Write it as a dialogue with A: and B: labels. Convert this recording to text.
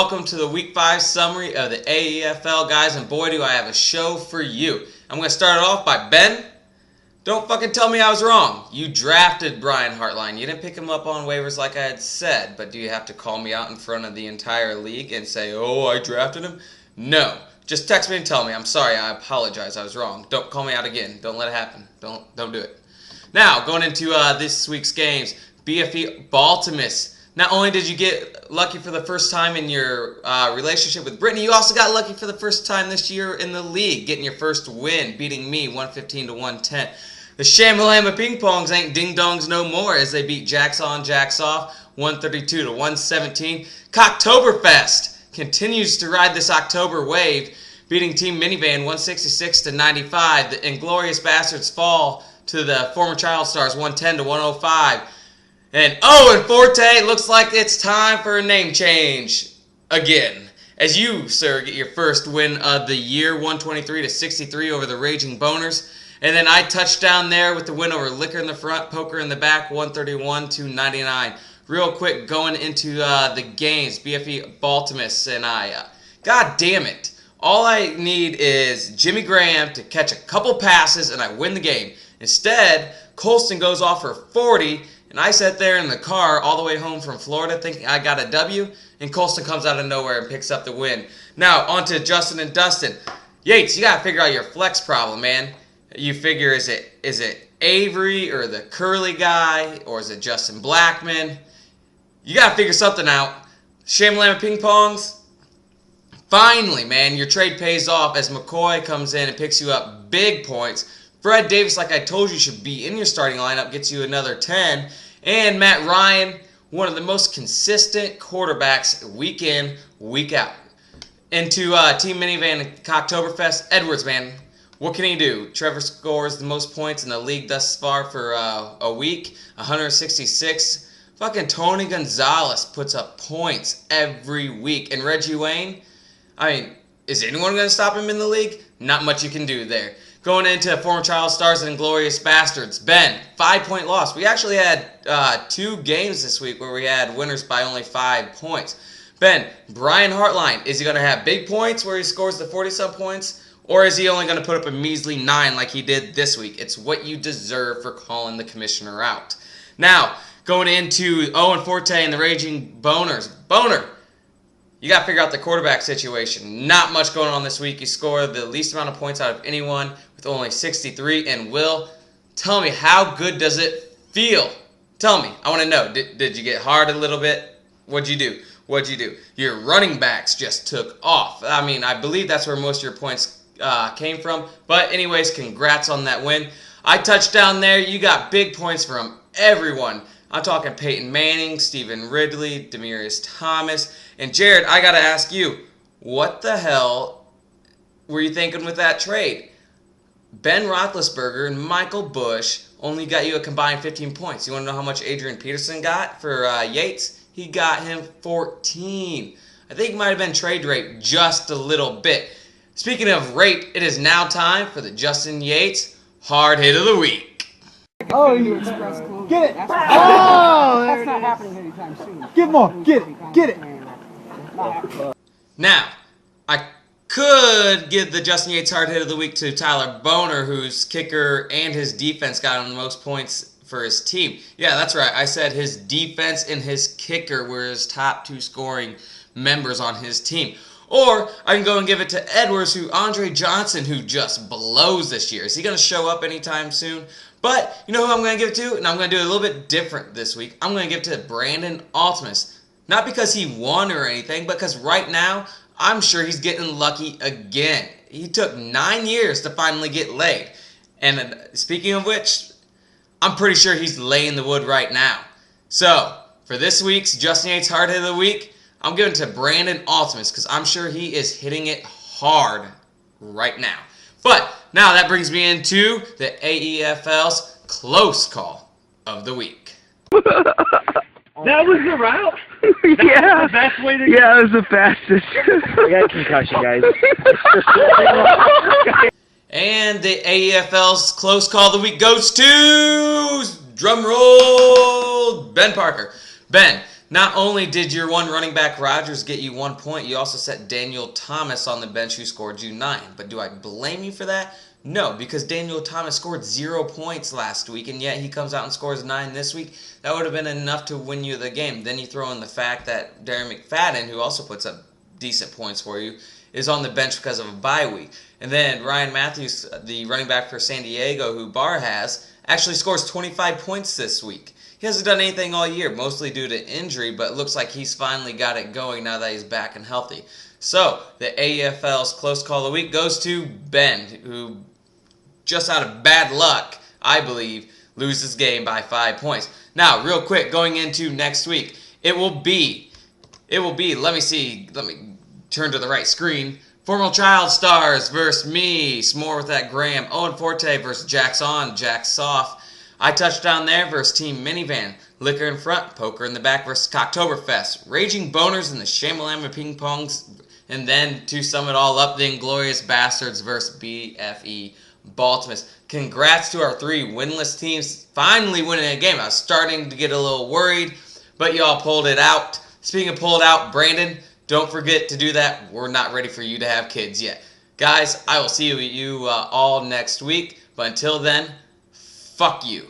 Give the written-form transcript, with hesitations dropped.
A: welcome to the Week 5 summary of the A.E.F.L, guys, and boy do I have a show for you. I'm going to start it off by Ben. Don't fucking tell me I was wrong. You drafted Brian Hartline. You didn't pick him up on waivers like I had said, but do you have to call me out in front of the entire league and say, oh, I drafted him? No. Just text me and tell me. I'm sorry. I apologize. I was wrong. Don't call me out again. Don't let it happen. Don't do it. Now, going into this week's games, B.F.E. Baltimore. Not only did you get lucky for the first time in your relationship with Brittany, you also got lucky for the first time this year in the league, getting your first win, beating me 115 to 110. The Shamalama Ping Pongs ain't ding dongs no more as they beat Jacks on, Jacks off, 132 to 117. Cocktoberfest continues to ride this October wave, beating Team Minivan 166 to 95. The Inglorious Bastards fall to the former Child Stars 110 to 105. And and Forte, looks like it's time for a name change again. As you, sir, get your first win of the year, 123 to 63 over the Raging Boners. And then I touched down there with the win over Liquor in the front, Poker in the back, 131 to 99. Real quick, going into the games, BFE Baltimore and I. God damn it. All I need is Jimmy Graham to catch a couple passes and I win the game. Instead, Colston goes off for 40, and I sat there in the car all the way home from Florida thinking I got a W, and Colston comes out of nowhere and picks up the win. Now, on to Justin and Dustin. Yates, you got to figure out your flex problem, man. You figure, is it Avery or the Curly guy, or is it Justin Blackman? You got to figure something out. Shamalama Ping Pongs. Finally, man, your trade pays off as McCoy comes in and picks you up big points. Fred Davis, like I told you, should be in your starting lineup, gets you another 10. And Matt Ryan, one of the most consistent quarterbacks week in, week out. Into Team Minivan and Cocktoberfest, Edwards, man. What can he do? Trevor scores the most points in the league thus far for a week, 166. Fucking Tony Gonzalez puts up points every week. And Reggie Wayne, I mean, is anyone going to stop him in the league? Not much you can do there. Going into former Child Stars and Inglorious Bastards. Ben, 5-point loss. We actually had 2 games this week where we had winners by only 5 points. Ben, Brian Hartline, is he going to have big points where he scores the 40-some points? Or is he only going to put up a measly 9 like he did this week? It's what you deserve for calling the commissioner out. Now, going into Owen Forte and the Raging Boners. Boner, you got to figure out the quarterback situation. Not much going on this week. You scored the least amount of points out of anyone with only 63. And Will, tell me, how good does it feel? Tell me. I want to know. Did you get hard a little bit? What'd you do? What'd you do? Your running backs just took off. I mean, I believe that's where most of your points came from. But anyways, congrats on that win. I touched down there. You got big points from everyone. I'm talking Peyton Manning, Stephen Ridley, Demaryius Thomas. And Jared, I got to ask you, what the hell were you thinking with that trade? Ben Roethlisberger and Michael Bush only got you a combined 15 points. You want to know how much Adrian Peterson got for Yates? He got him 14. I think it might have been trade rate just a little bit. Speaking of rate, it is now time for the Justin Yates Hard Hit of the Week.
B: Oh, you get it! Oh, that's not happening anytime soon. Get more, get it.
A: Now, I could give the Justin Yates Hard Hit of the Week to Tyler Boner, whose kicker and his defense got him the most points for his team. Yeah, that's right. I said his defense and his kicker were his top 2 scoring members on his team. Or I can go and give it to Edwards, Andre Johnson, who just blows this year. Is he going to show up anytime soon? But you know who I'm going to give it to? And I'm going to do it a little bit different this week. I'm going to give it to Brandon Altimus. Not because he won or anything, but because right now, I'm sure he's getting lucky again. He took 9 years to finally get laid. And speaking of which, I'm pretty sure he's laying the wood right now. So, for this week's Justin Yates Hard Hit of the Week, I'm giving it to Brandon Altimus because I'm sure he is hitting it hard right now. But now that brings me into the A.E.F.L's Close Call of the Week.
C: That was the route?
B: Yeah.
C: Was the best way to
B: Yeah, it was the fastest.
C: I got a concussion, guys.
A: And the A.E.F.L's Close Call of the Week goes to, drum roll, Ben Parker. Ben, Not only did your one running back Rodgers get you 1 point, you also set Daniel Thomas on the bench who scored you 9. But do I blame you for that? No, because Daniel Thomas scored 0 points last week, and yet he comes out and scores 9 this week. That would have been enough to win you the game. Then you throw in the fact that Darren McFadden, who also puts up decent points for you, is on the bench because of a bye week. And then Ryan Matthews, the running back for San Diego, who Barr has, actually scores 25 points this week. He hasn't done anything all year, mostly due to injury, but it looks like he's finally got it going now that he's back and healthy. So, the A.E.F.L's close call of the week goes to Ben, who, just out of bad luck, I believe, loses game by 5 points. Now, real quick, going into next week, it will be, let me turn to the right screen. Formal Child Stars versus me, S'more with that Graham. Owen Forte versus Jack's On, Jack's Off. I Touchdown There versus Team Minivan. Liquor in Front, Poker in the Back versus Cocktoberfest. Raging Boners and the Shamalama Ping Pongs. And then, to sum it all up, the Inglorious Bastards versus BFE Baltimus. Congrats to our 3 winless teams finally winning a game. I was starting to get a little worried, but y'all pulled it out. Speaking of pulled out, Brandon, don't forget to do that. We're not ready for you to have kids yet. Guys, I will see you all next week. But until then, fuck you.